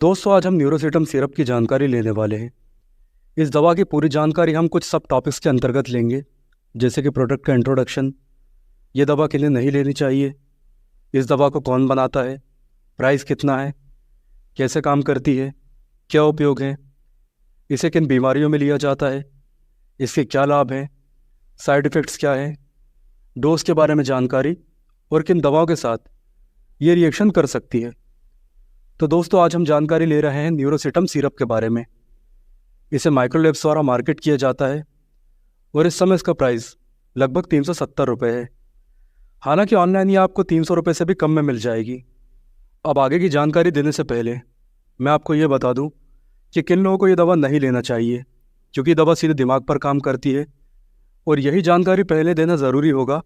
दोस्तों, आज हम न्यूरोसिटम सिरप की जानकारी लेने वाले हैं। इस दवा की पूरी जानकारी हम कुछ सब टॉपिक्स के अंतर्गत लेंगे, जैसे कि प्रोडक्ट का इंट्रोडक्शन, ये दवा किन्हें नहीं लेनी चाहिए, इस दवा को कौन बनाता है, प्राइस कितना है, कैसे काम करती है, क्या उपयोग है, इसे किन बीमारियों में लिया जाता है, इसके क्या लाभ हैं, साइड इफ़ेक्ट्स क्या हैं, डोज के बारे में जानकारी और किन दवाओं के साथ ये रिएक्शन कर सकती है। तो दोस्तों, आज हम जानकारी ले रहे हैं न्यूरोसिटम सिरप के बारे में। इसे माइक्रोलैब्स द्वारा मार्केट किया जाता है और इस समय इसका प्राइस लगभग 370 रुपये है। हालांकि ऑनलाइन ये आपको 300 रुपये से भी कम में मिल जाएगी। अब आगे की जानकारी देने से पहले मैं आपको ये बता दूं कि किन लोगों को ये दवा नहीं लेना चाहिए, क्योंकि दवा सीधे दिमाग पर काम करती है। और यही जानकारी पहले देना ज़रूरी होगा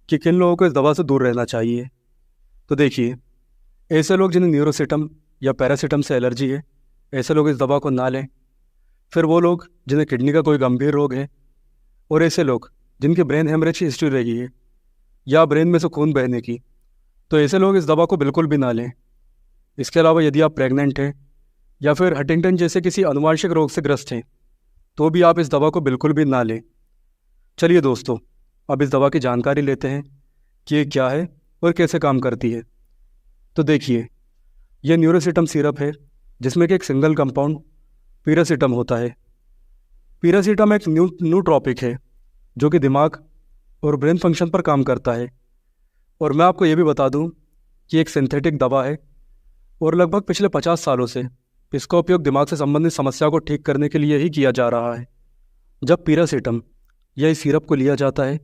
कि किन लोगों को इस दवा से दूर रहना चाहिए। तो देखिए, ऐसे लोग जिन्हें न्यूरोसिटम या पैरासिटम से एलर्जी है, ऐसे लोग इस दवा को ना लें। फिर वो लोग जिन्हें किडनी का कोई गंभीर रोग है, और ऐसे लोग जिनकी ब्रेन हेमरेज की हिस्ट्री रही है या ब्रेन में से खून बहने की, तो ऐसे लोग इस दवा को बिल्कुल भी ना लें। इसके अलावा यदि आप प्रेग्नेंट हैं या फिर हंटिंगटन जैसे किसी आनुवांशिक रोग से ग्रस्त हैं, तो भी आप इस दवा को बिल्कुल भी ना लें। चलिए दोस्तों, अब इस दवा की जानकारी लेते हैं कि ये क्या है और कैसे काम करती है। तो देखिए, यह न्यूरोसिटम सिरप है जिसमें कि एक सिंगल कंपाउंड पीरासिटम होता है। पीरासिटम एक न्यूट्रॉपिक है जो कि दिमाग और ब्रेन फंक्शन पर काम करता है। और मैं आपको ये भी बता दूं कि एक सिंथेटिक दवा है और लगभग पिछले 50 सालों से इसका उपयोग दिमाग से संबंधित समस्या को ठीक करने के लिए ही किया जा रहा है। जब पीरासिटम या इस सिरप को लिया जाता है,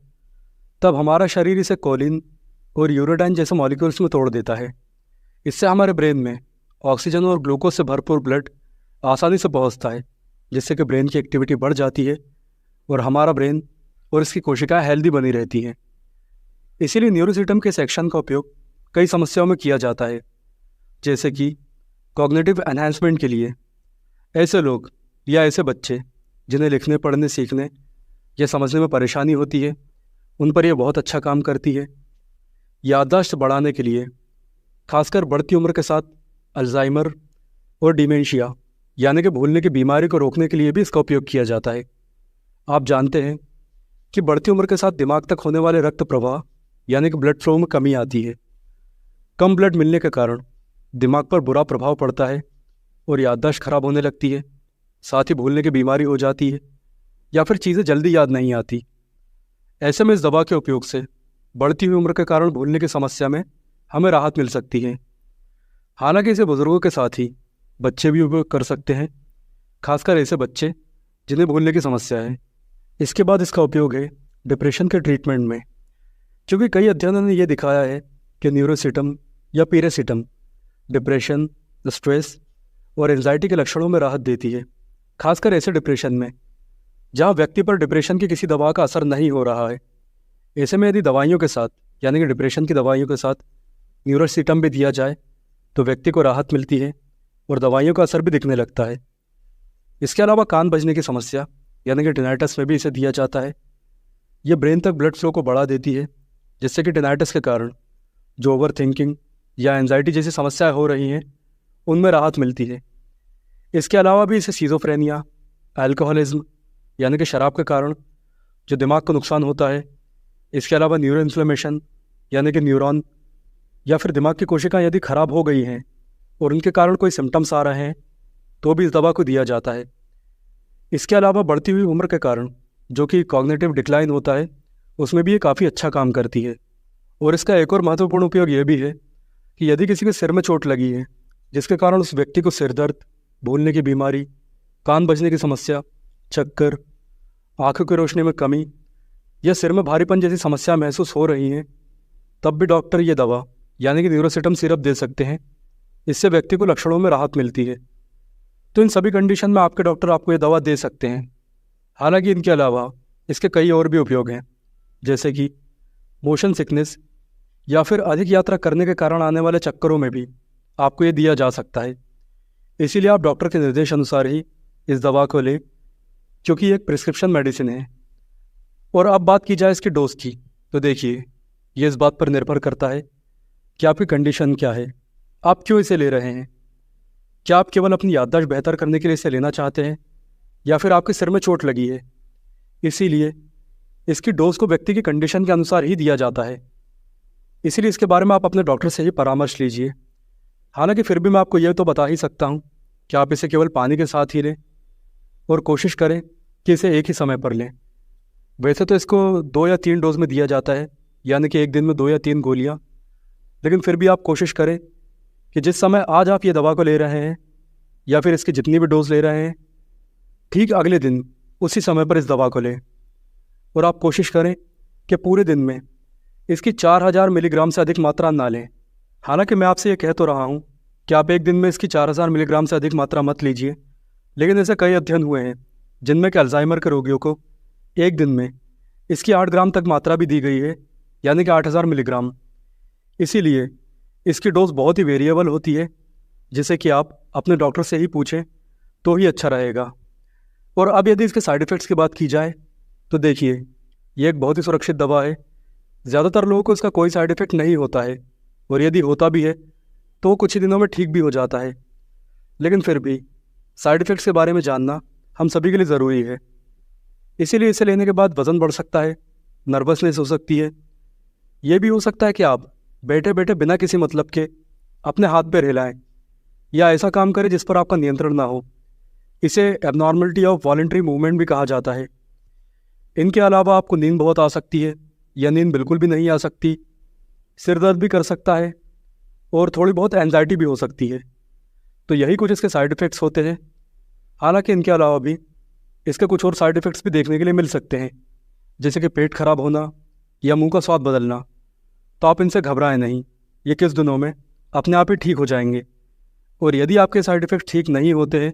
तब हमारा शरीर इसे कोलिन और यूरोडाइन जैसे मॉलिक्यूल्स में तोड़ देता है। इससे हमारे ब्रेन में ऑक्सीजन और ग्लूकोज से भरपूर ब्लड आसानी से पहुंचता है, जिससे कि ब्रेन की एक्टिविटी बढ़ जाती है और हमारा ब्रेन और इसकी कोशिकाएं हेल्दी बनी रहती हैं। इसीलिए न्यूरोसिटम के सेक्शन का उपयोग कई समस्याओं में किया जाता है, जैसे कि कॉग्निटिव एनहांसमेंट के लिए। ऐसे लोग या ऐसे बच्चे जिन्हें लिखने, पढ़ने, सीखने या समझने में परेशानी होती है, उन पर यह बहुत अच्छा काम करती है। याददाश्त बढ़ाने के लिए, खासकर बढ़ती उम्र के साथ अल्जाइमर और डिमेंशिया यानी कि भूलने की बीमारी को रोकने के लिए भी इसका उपयोग किया जाता है। आप जानते हैं कि बढ़ती उम्र के साथ दिमाग तक होने वाले रक्त प्रवाह यानी कि ब्लड फ्लो में कमी आती है। कम ब्लड मिलने के कारण दिमाग पर बुरा प्रभाव पड़ता है और याददाश्त खराब होने लगती है। साथ ही भूलने की बीमारी हो जाती है या फिर चीज़ें जल्दी याद नहीं आती। ऐसे में इस दवा के उपयोग से बढ़ती हुई उम्र के कारण भूलने की समस्या में हमें राहत मिल सकती है। हालांकि इसे बुजुर्गों के साथ ही बच्चे भी उपयोग कर सकते हैं, खासकर ऐसे बच्चे जिन्हें भूलने की समस्या है। इसके बाद इसका उपयोग है डिप्रेशन के ट्रीटमेंट में, क्योंकि कई अध्ययनों ने यह दिखाया है कि न्यूरोसिटम या पीरासिटम डिप्रेशन, स्ट्रेस और एंजाइटी के लक्षणों में राहत देती है, खासकर ऐसे डिप्रेशन में जहाँ व्यक्ति पर डिप्रेशन की किसी दवा का असर नहीं हो रहा है। ऐसे में यदि दवाइयों के साथ यानी कि डिप्रेशन की दवाइयों के साथ न्यूरोसिटम भी दिया जाए तो व्यक्ति को राहत मिलती है और दवाइयों का असर भी दिखने लगता है। इसके अलावा कान बजने की समस्या यानी कि टिनाइटस में भी इसे दिया जाता है। ये ब्रेन तक ब्लड फ्लो को बढ़ा देती है, जिससे कि टिनाइटस के कारण जो ओवर थिंकिंग या एंजाइटी जैसी समस्याएं हो रही हैं, उनमें राहत मिलती है। इसके अलावा भी इसे सीजोफ्रेनिया, अल्कोहलिज्म यानी कि शराब के कारण जो दिमाग को नुकसान होता है, इसके अलावा न्यूरो इन्फ्लेमेशन यानी कि न्यूरॉन या फिर दिमाग की कोशिकाएं यदि खराब हो गई हैं और उनके कारण कोई सिम्टम्स आ रहे हैं, तो भी इस दवा को दिया जाता है। इसके अलावा बढ़ती हुई उम्र के कारण जो कि कॉग्निटिव डिक्लाइन होता है, उसमें भी ये काफ़ी अच्छा काम करती है। और इसका एक और महत्वपूर्ण उपयोग ये भी है कि यदि किसी के सिर में चोट लगी है, जिसके कारण उस व्यक्ति को सिर दर्द, भूलने की बीमारी, कान बजने की समस्या, चक्कर, आँखों की रोशनी में कमी या सिर में भारीपन जैसी समस्या महसूस हो रही हैं, तब भी डॉक्टर ये दवा यानी कि न्यूरोसिटम सिरप दे सकते हैं। इससे व्यक्ति को लक्षणों में राहत मिलती है। तो इन सभी कंडीशन में आपके डॉक्टर आपको ये दवा दे सकते हैं। हालांकि इनके अलावा इसके कई और भी उपयोग हैं, जैसे कि मोशन सिकनेस या फिर अधिक यात्रा करने के कारण आने वाले चक्करों में भी आपको ये दिया जा सकता है। इसीलिए आप डॉक्टर के निर्देश अनुसार ही इस दवा को लें, क्योंकि ये एक प्रिस्क्रिप्शन मेडिसिन है। और अब बात की जाए इसकी डोज की, तो देखिए, ये इस बात पर निर्भर करता है कि आपकी कंडीशन क्या है, आप क्यों इसे ले रहे हैं। क्या आप केवल अपनी याददाश्त बेहतर करने के लिए इसे लेना चाहते हैं, या फिर आपके सिर में चोट लगी है, इसीलिए इसकी डोज को व्यक्ति की कंडीशन के अनुसार ही दिया जाता है। इसीलिए इसके बारे में आप अपने डॉक्टर से ही परामर्श लीजिए। हालांकि फिर भी मैं आपको यह तो बता ही सकता हूँ कि आप इसे केवल पानी के साथ ही लें और कोशिश करें कि इसे एक ही समय पर लें। वैसे तो इसको 2 या 3 डोज में दिया जाता है, यानी कि एक दिन में 2 या 3 गोलियाँ, लेकिन फिर भी आप कोशिश करें कि जिस समय आज आप ये दवा को ले रहे हैं या फिर इसकी जितनी भी डोज ले रहे हैं, ठीक अगले दिन उसी समय पर इस दवा को लें। और आप कोशिश करें कि पूरे दिन में इसकी 4000 मिलीग्राम से अधिक मात्रा ना लें। हालांकि मैं आपसे ये कह तो रहा हूँ कि आप एक दिन में इसकी 4000 मिलीग्राम से अधिक मात्रा मत लीजिए, लेकिन ऐसे कई अध्ययन हुए हैं जिनमें कि अल्जाइमर के रोगियों को एक दिन में इसकी 8 ग्राम तक मात्रा भी दी गई है, यानी कि 8000 मिलीग्राम। इसीलिए इसकी डोज बहुत ही वेरिएबल होती है, जिसे कि आप अपने डॉक्टर से ही पूछें तो ही अच्छा रहेगा। और अब यदि इसके साइड इफ़ेक्ट्स की बात की जाए तो देखिए, ये एक बहुत ही सुरक्षित दवा है। ज़्यादातर लोगों को इसका कोई साइड इफ़ेक्ट नहीं होता है, और यदि होता भी है तो कुछ ही दिनों में ठीक भी हो जाता है। लेकिन फिर भी साइड इफ़ेक्ट्स के बारे में जानना हम सभी के लिए ज़रूरी है। इसीलिए इसे लेने के बाद वज़न बढ़ सकता है, नर्वसनेस हो सकती है। ये भी हो सकता है कि आप बैठे बैठे बिना किसी मतलब के अपने हाथ पैर हिलाएं या ऐसा काम करें जिस पर आपका नियंत्रण ना हो। इसे एबनॉर्मलिटी ऑफ वॉलंटरी मूवमेंट भी कहा जाता है। इनके अलावा आपको नींद बहुत आ सकती है या नींद बिल्कुल भी नहीं आ सकती, सिर दर्द भी कर सकता है, और थोड़ी बहुत एंजाइटी भी हो सकती है। तो यही कुछ इसके साइड इफ़ेक्ट्स होते हैं। हालांकि इनके अलावा भी इसके कुछ और साइड इफ़ेक्ट्स भी देखने के लिए मिल सकते हैं, जैसे कि पेट खराब होना या मुंह का स्वाद बदलना। तो आप इनसे घबराएं नहीं, ये कुछ दिनों में अपने आप ही ठीक हो जाएंगे। और यदि आपके साइड इफ़ेक्ट ठीक नहीं होते हैं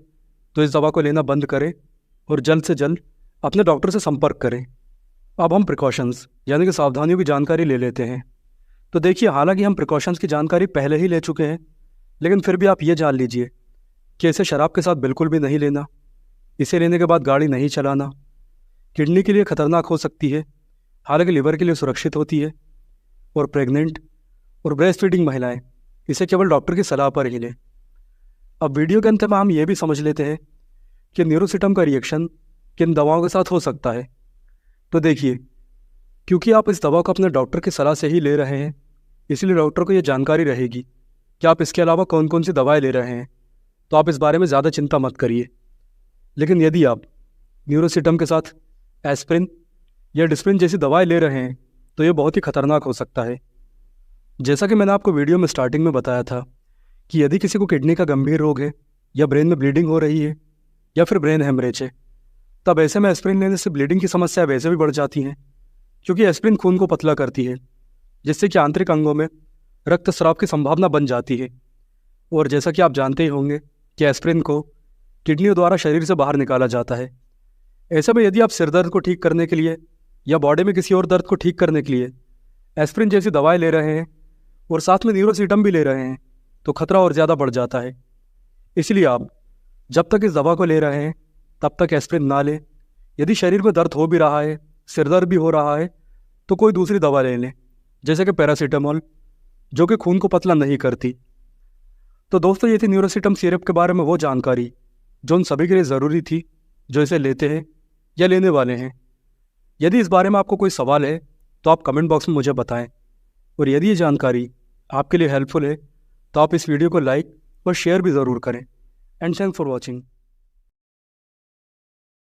तो इस दवा को लेना बंद करें और जल्द से जल्द अपने डॉक्टर से संपर्क करें। अब हम प्रिकॉशंस यानी कि सावधानियों की जानकारी ले लेते हैं। तो देखिए, हालांकि हम प्रिकॉशंस की जानकारी पहले ही ले चुके हैं, लेकिन फिर भी आप ये जान लीजिए कि इसे शराब के साथ बिल्कुल भी नहीं लेना, इसे लेने के बाद गाड़ी नहीं चलाना, किडनी के लिए खतरनाक हो सकती है, हालांकि लिवर के लिए सुरक्षित होती है, और प्रेग्नेंट और ब्रेस्ट फीडिंग महिलाएं इसे केवल डॉक्टर की सलाह पर ही लें। अब वीडियो के अंत में हम ये भी समझ लेते हैं कि न्यूरोसिटम का रिएक्शन किन दवाओं के साथ हो सकता है। तो देखिए, क्योंकि आप इस दवा को अपने डॉक्टर की सलाह से ही ले रहे हैं, इसलिए डॉक्टर को ये जानकारी रहेगी कि आप इसके अलावा कौन कौन सी दवाएं ले रहे हैं, तो आप इस बारे में ज़्यादा चिंता मत करिए। लेकिन यदि आप न्यूरोसिटम के साथ एस्प्रिन या डिस्प्रिन जैसी दवाएं ले रहे हैं तो ये बहुत ही खतरनाक हो सकता है। जैसा कि मैंने आपको वीडियो में स्टार्टिंग में बताया था कि यदि किसी को किडनी का गंभीर रोग है या ब्रेन में ब्लीडिंग हो रही है या फिर ब्रेन हेमरेज है, तब ऐसे में एस्प्रिन लेने से ब्लीडिंग की समस्या वैसे भी बढ़ जाती हैं, क्योंकि एस्प्रिन खून को पतला करती है, जिससे कि आंतरिक अंगों में रक्तस्राव की संभावना बन जाती है। और जैसा कि आप जानते ही होंगे कि एस्प्रिन को किडनियों द्वारा शरीर से बाहर निकाला जाता है। ऐसे में यदि आप सिर दर्द को ठीक करने के लिए या बॉडी में किसी और दर्द को ठीक करने के लिए एस्प्रिन जैसी दवाएं ले रहे हैं और साथ में न्यूरोसिटम भी ले रहे हैं, तो खतरा और ज़्यादा बढ़ जाता है। इसलिए आप जब तक इस दवा को ले रहे हैं तब तक एस्प्रिन ना लें। यदि शरीर में दर्द हो भी रहा है, सिर दर्द भी हो रहा है, तो कोई दूसरी दवा ले लें, जैसे कि पैरासीटामोल, जो कि खून को पतला नहीं करती। तो दोस्तों, ये थी न्यूरोसिटम सिरप के बारे में वो जानकारी जो उन सभी के लिए ज़रूरी थी जो इसे लेते हैं या लेने वाले हैं। यदि इस बारे में आपको कोई सवाल है तो आप कमेंट बॉक्स में मुझे बताएं। और यदि ये जानकारी आपके लिए हेल्पफुल है तो आप इस वीडियो को लाइक और शेयर भी ज़रूर करें। And thanks for watching.